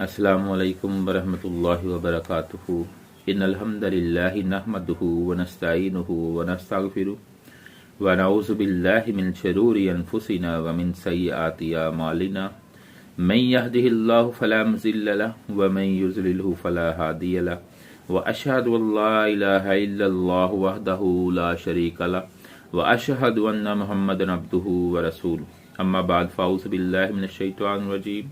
अस्सलामु अलैकुम वरहमतुल्लाहि वबरकातुहू। इन्नल हम्दलिल्लाहि नहमदुहू व नस्तईनुहु व नस्तगफिरुहु व नऊज़ु बिल्लाहि मिन शुरूरि अनफुसिना व मिन सय्यिआति अमालिना। मन यहदिहिल्लाहु फला मुज़िल्ल लहु व मन युज़लिल्हु फला हादिय लहु व अशहदु अल्ला इलाहा इल्लल्लाहु वहदहू ला शरीका लहु व अशहदु अन्ना मुहम्मदन अब्दुहु व रसूलुहु। अम्मा बाद फ़अऊज़ु बिल्लाहि मिनश शैतानिर रजीम।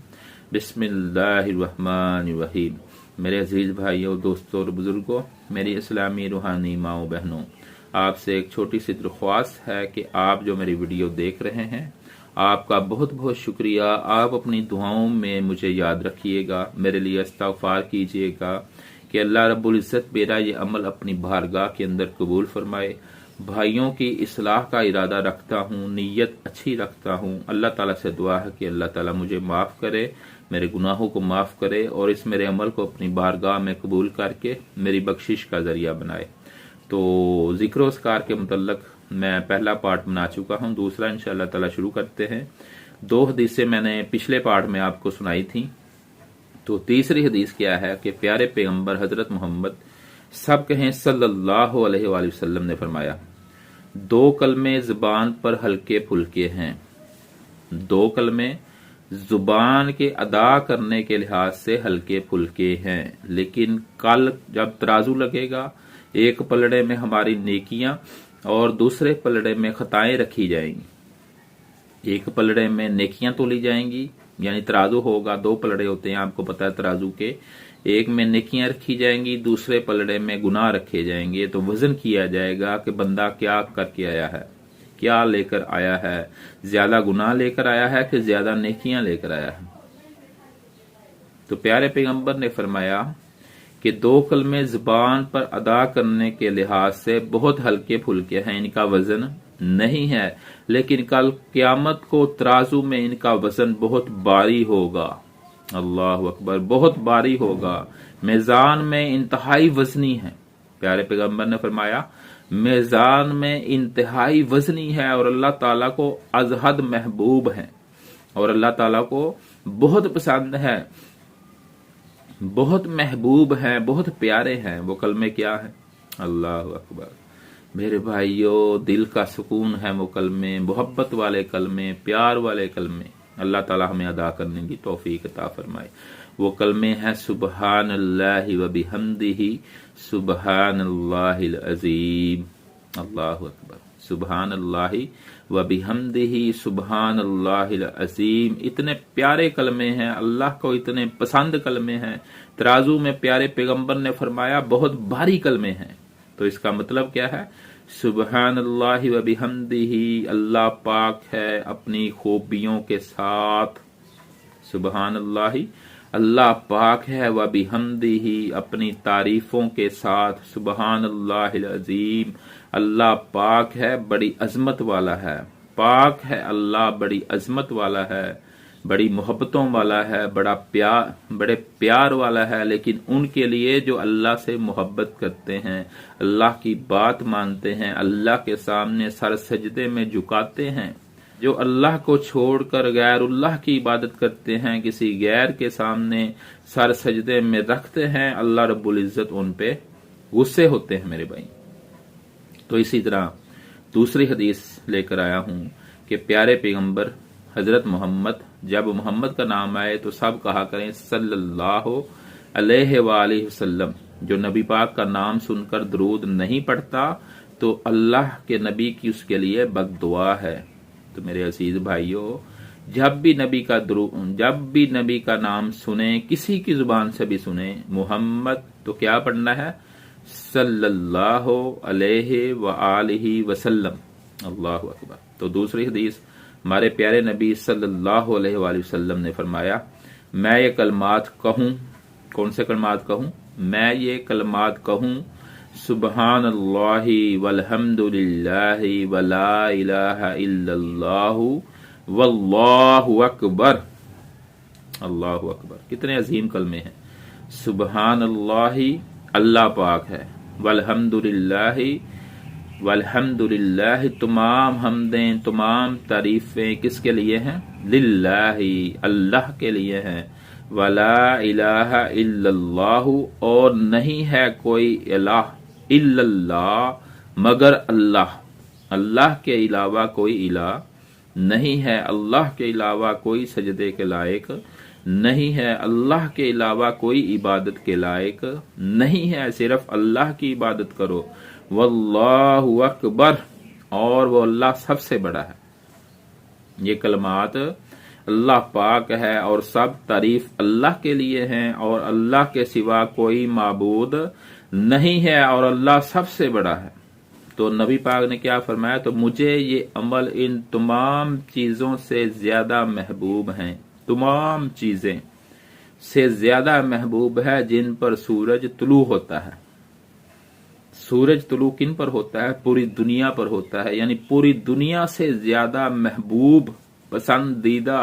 बिस्मिल्लाहिर्रहमानिर्रहीम। मेरे अजीज़ भाइयों, दोस्तों और बुज़ुर्गों, मेरी इस्लामी रूहानी माओ बहनों, आपसे एक छोटी सी दरख्वास्त है कि आप जो मेरी वीडियो देख रहे हैं, आपका बहुत बहुत शुक्रिया। आप अपनी दुआओं में मुझे याद रखिएगा, मेरे लिए इस्तग़फ़ार कीजिएगा कि अल्लाह रब्बुल इज़्ज़त मेरा ये अमल अपनी बारगाह के अंदर कबूल फरमाए। भाइयों की इस्लाह का इरादा रखता हूँ, नीयत अच्छी रखता हूँ। अल्लाह ताला से दुआ है कि अल्लाह ताला मुझे माफ़ करे, मेरे गुनाहों को माफ़ करे और इस मेरे अमल को अपनी बारगाह में कबूल करके मेरी बख्शिश का ज़रिया बनाए। तो ज़िक्र अस्कार के मुतल्लक मैं पहला पार्ट बना चुका हूँ, दूसरा इंशाअल्लाह ताला शुरू करते हैं। 2 हदीसें मैंने पिछले पार्ट में आपको सुनाई थी। तो तीसरी हदीस क्या है कि प्यारे पैगम्बर हजरत मोहम्मद सब कहें सल्लल्लाहु अलैहि वसल्लम ने फरमाया, 2 कलमे ज़ुबान पर हल्के फुल्के हैं। 2 कलमे जुबान के अदा करने के लिहाज से हल्के फुल्के हैं, लेकिन कल जब तराजू लगेगा, एक पलड़े में हमारी नेकियां और दूसरे पलड़े में खताएं रखी जाएंगी। एक पलड़े में नेकियां तोली जाएंगी, यानी तराजू होगा, 2 पलड़े होते हैं आपको पता है तराजू के। एक में नेकियां रखी जाएंगी, दूसरे पलड़े में गुनाह रखे जाएंगे। तो वजन किया जाएगा कि बंदा क्या करके आया है, क्या लेकर आया है, ज्यादा गुनाह लेकर आया है कि ज्यादा नेकियां लेकर आया है। तो प्यारे पैगंबर ने फरमाया कि 2 कलमे जुबान पर अदा करने के लिहाज से बहुत हल्के फुल्के हैं, इनका वजन नहीं है, लेकिन कल क़यामत को तराजू में इनका वजन बहुत भारी होगा। अल्लाह अकबर, बहुत भारी होगा, मीज़ान में इंतहाई वजनी है। प्यारे पैगंबर ने फरमाया मीज़ान में इंतहाई वजनी है और अल्लाह ताला को अज़हद महबूब है और अल्लाह ताला को बहुत पसंद है, बहुत महबूब है, बहुत प्यारे हैं। वो कलमे क्या है? अल्लाह अकबर। मेरे भाइयों, दिल का सुकून है वो कलमे, मोहब्बत वाले कलमे, प्यार वाले कलमे। अल्लाह ताला हमें अदा करने की तौफीक अता फरमाए। वो कलमे हैं सुबहानल्लाहि व बिहम्दिही सुबहानल्लाहिल अज़ीम। अल्लाहु अकबर। सुबहानल्लाहि व बिहम्दिही सुबहानल्लाहिल अज़ीम। इतने प्यारे कलमे हैं, अल्लाह को इतने पसंद कलमे हैं। तराजू में प्यारे पैगंबर ने फरमाया बहुत भारी कलमे हैं। तो इसका मतलब क्या है? सुबहानल्लाहि व बिहम्दिही, अल्लाह पाक है अपनी खूबियों के साथ। सुबहानल्लाहि, अल्लाह पाक है, व बिहम्दिही, अपनी तारीफों के साथ। सुबहानल्लाहिल अज़ीम, अल्लाह पाक है, बड़ी अजमत वाला है। पाक है अल्लाह, बड़ी अजमत वाला है, बड़ी मोहब्बतों वाला है, बड़े प्यार वाला है। लेकिन उनके लिए जो अल्लाह से मोहब्बत करते हैं, अल्लाह की बात मानते हैं, अल्लाह के सामने सर सजदे में झुकाते हैं, जो अल्लाह को छोड़कर गैरुल्लाह की इबादत करते हैं, किसी गैर के सामने सर सजदे में रखते हैं, अल्लाह रब्बुल इज़्ज़त उन पे गुस्से होते हैं मेरे भाई। तो इसी तरह दूसरी हदीस लेकर आया हूं कि प्यारे पैगंबर हजरत मोहम्मद, जब मोहम्मद का नाम आए तो सब कहा करें सल्लल्लाहु अलैहि वसल्लम। जो नबी पाक का नाम सुनकर दरूद नहीं पढ़ता तो अल्लाह के नबी की उसके लिए बद्दुआ है। तो मेरे अजीज भाइयों, जब भी नबी का नाम सुने, किसी की जुबान से भी सुने मोहम्मद, तो क्या पढ़ना है? सल्लल्लाहु अलैहि व आलिहि वसल्लम। अल्लाहु अकबर। तो दूसरी हदीस, हमारे प्यारे नबी सल्लल्लाहु अलैहि वसल्लम ने फरमाया, मैं ये कलमात कहूँ, कौन से कलमात कहूँ? मैं ये कलमात कहूँ, सुबहानल्लाहि वल्हम्दुलिल्लाहि वला इलाहा इल्लल्लाहु वल्लाहु अकबर। अल्लाहु अकबर। कितने अजीम कलमे हैं। सुबहानल्लाहि, अल्लाह पाक है, वल्हम्दुलिल्लाहि, वल्हम्दुलिल्लाह, तमाम हमदें, तमाम तारीफें किसके लिए हैं? लिल्लाही, अल्लाह के लिए हैं। वला इलाहा इल्लल्लाह, और नहीं है कोई इलाह इल्लल्लाह मगर अल्लाह, अल्लाह के अलावा कोई इलाह नहीं है, अल्लाह के अलावा कोई सजदे के लायक नहीं है, अल्लाह के अलावा कोई इबादत के लायक नहीं है, सिर्फ अल्लाह की इबादत करो। वल्लाहु अकबर, और वो अल्लाह सबसे बड़ा है। ये कलमात अल्लाह पाक है और सब तारीफ अल्लाह के लिए हैं, और अल्लाह के सिवा कोई माबूद नहीं है, और अल्लाह सबसे बड़ा है। तो नबी पाक ने क्या फरमाया, तो मुझे ये अमल इन तमाम चीजों से ज्यादा महबूब हैं, तमाम चीजें से ज्यादा महबूब है जिन पर सूरज तुलू होता है। सूरज तुलू किन पर होता है? पूरी दुनिया पर होता है, यानी पूरी दुनिया से ज्यादा महबूब पसंदीदा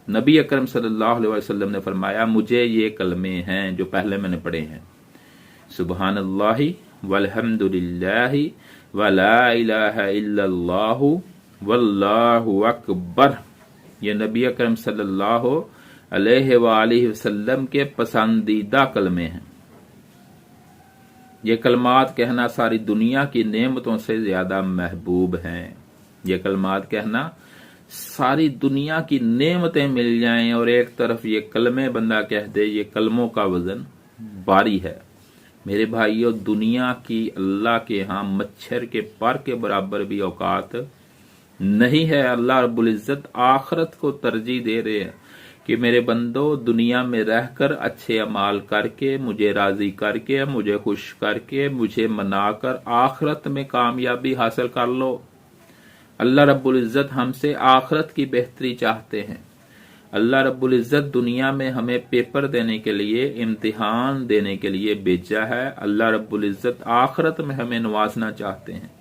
नबी अकरम सल्लल्लाहु अलैहि वसल्लम ने फरमाया मुझे ये कलमे हैं जो पहले मैंने पढ़े हैं, सुबहानल्लाहि वल्हम्दुलिल्लाहि वला इलाहा इल्लल्लाहु वल्लाहु अकबर। ये नबी अकरम सल्लल्लाहु अलैहि वसल्लम के पसंदीदा कलमे हैं। ये कलमात कहना सारी दुनिया की नेमतों से ज्यादा महबूब हैं। ये कलमात कहना सारी दुनिया की नेमतें मिल जाएं और एक तरफ ये कलमे बंदा कह दे, ये कलमों का वजन भारी है। मेरे भाइयों, दुनिया की अल्लाह के यहाँ मच्छर के पर के बराबर भी औकात नहीं है। अल्लाह रब्बुल इज्जत आखिरत को तरजीह दे रहे हैं कि मेरे बंदो, दुनिया में रहकर अच्छे अमाल करके, मुझे राजी करके, मुझे खुश करके, मुझे मनाकर आखिरत में कामयाबी हासिल कर लो। अल्लाह रब्बुल इज्जत हमसे आखिरत की बेहतरी चाहते हैं। अल्लाह रब्बुल इज्जत दुनिया में हमें पेपर देने के लिए, इम्तिहान देने के लिए भेजा है। अल्लाह रब्बुल इज्जत आखिरत में हमें नवाजना चाहते हैं।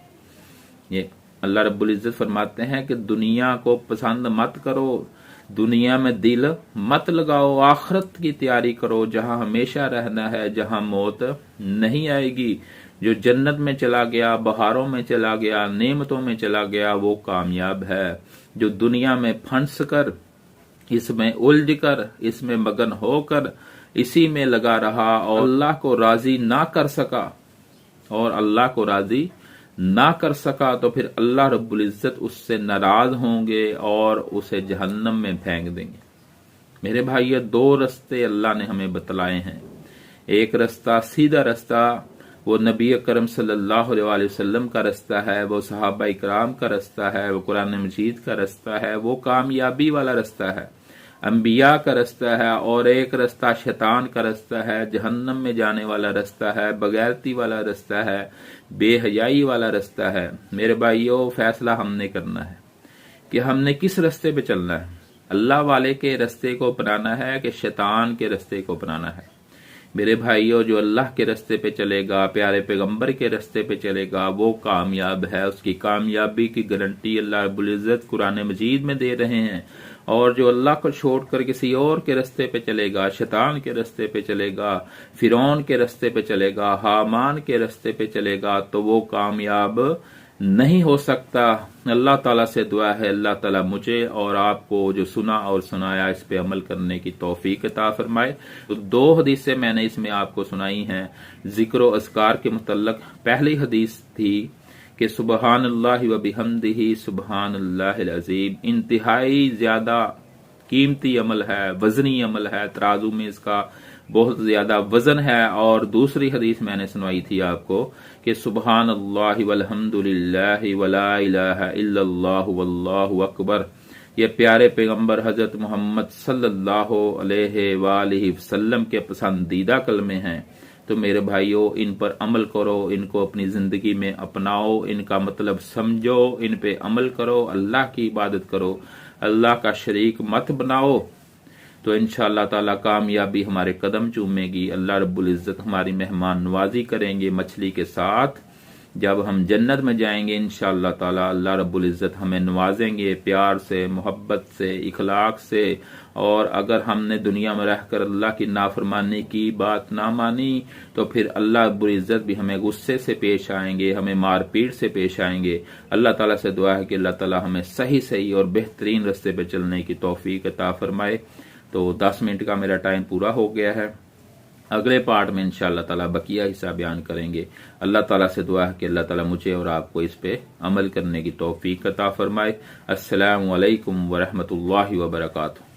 ये अल्लाह रब्बुल इज्जत फरमाते हैं कि दुनिया को पसंद मत करो, दुनिया में दिल मत लगाओ, आखिरत की तैयारी करो जहां हमेशा रहना है, जहां मौत नहीं आएगी। जो जन्नत में चला गया, बहारों में चला गया, नेमतों में चला गया, वो कामयाब है। जो दुनिया में फंस कर, इसमें उलझ कर, इसमें मगन होकर इसी में लगा रहा और अल्लाह को राजी ना कर सका, और अल्लाह को राजी ना कर सका, तो फिर अल्लाह रब्बुल इज्जत उससे नाराज होंगे और उसे जहन्नम में फेंक देंगे। मेरे भाइयों, दो रास्ते अल्लाह ने हमें बतलाए हैं। एक रास्ता सीधा रास्ता वो नबी अकरम सल्लल्लाहु अलैहि वसल्लम का रास्ता है, वो सहाबा इकराम का रास्ता है, वो कुरान मजीद का रास्ता है, वो कामयाबी वाला रास्ता है, अंबिया का रास्ता है। और एक रास्ता शैतान का रास्ता है, जहन्नम में जाने वाला रास्ता है, बगैरती वाला रास्ता है, बेहयाई वाला रास्ता है। मेरे भाइयों, फैसला हमने करना है कि हमने किस रास्ते पे चलना है। अल्लाह वाले के रास्ते को अपनाना है कि शैतान के रास्ते को अपनाना है। मेरे भाइयों, जो अल्लाह के रास्ते पे चलेगा, प्यारे पैगंबर के रास्ते पे चलेगा, वो कामयाब है। उसकी कामयाबी की गारंटी अल्लाह रब्बुल इज्जत कुरान मजीद में दे रहे हैं। और जो अल्लाह को छोड़कर किसी और के रास्ते पे चलेगा, शैतान के रास्ते पे चलेगा, फिरौन के रास्ते पे चलेगा, हामान के रास्ते पे चलेगा, तो वो कामयाब नहीं हो सकता। अल्लाह ताला से दुआ है, अल्लाह ताला मुझे और आपको जो सुना और सुनाया इस पे अमल करने की तौफीक अता फरमाए। तो दो हदीसें मैंने इसमें आपको सुनाई हैं जिक्र व अस्कार के मुतल्लक। पहली हदीस थी कि सुबहानल्लाहि व बिहम्दिही सुबहानल्लाहिल अज़ीम, इंतहाई ज्यादा कीमती अमल है, वजनी अमल है, तराजू में इसका बहुत ज्यादा वजन है। और दूसरी हदीस मैंने सुनाई थी आपको कि सुबहानल्लाहि वल्हम्दुलिल्लाहि वला इलाहा इल्लल्लाहु वल्लाहु अकबर। ये प्यारे पैगंबर हजरत मोहम्मद सल्लल्लाहु अलैहि वसल्लम के पसंदीदा कलमे हैं। तो मेरे भाइयों, इन पर अमल करो, इनको अपनी जिंदगी में अपनाओ, इनका मतलब समझो, इन पे अमल करो, अल्लाह की इबादत करो, अल्लाह का शरीक मत बनाओ। तो इंशाअल्लाह ताला कामयाबी हमारे कदम चूमेगी। अल्लाह रब्बुल इज्जत हमारी मेहमान नवाजी करेंगे मछली के साथ। जब हम जन्नत में जाएंगे इंशाअल्लाह ताला अल्लाह रब्बुल इज्जत हमें नवाजेंगे प्यार से, मोहब्बत से, इखलाक से। और अगर हमने दुनिया में रहकर अल्लाह की नाफरमानी की, बात ना मानी, तो फिर अल्लाह रब्बुल इज्जत भी हमें गुस्से से पेश आएंगे, हमें मारपीट से पेश आएंगे। अल्लाह ताला से दुआ है कि अल्लाह ताला हमें सही सही और बेहतरीन रास्ते पे चलने की तौफीक अता फरमाए। تو 10 منٹ کا میرا ٹائم پورا ہو گیا ہے. اگلے پارٹ میں انشاءاللہ تعالی بقیہ حصہ بیان کریں گے. اللہ تعالیٰ سے دعا ہے کہ اللہ تعالیٰ مجھے اور آپ کو اس پہ عمل کرنے کی توفیق عطا فرمائے. السلام علیکم ورحمۃ اللہ وبرکاتہ.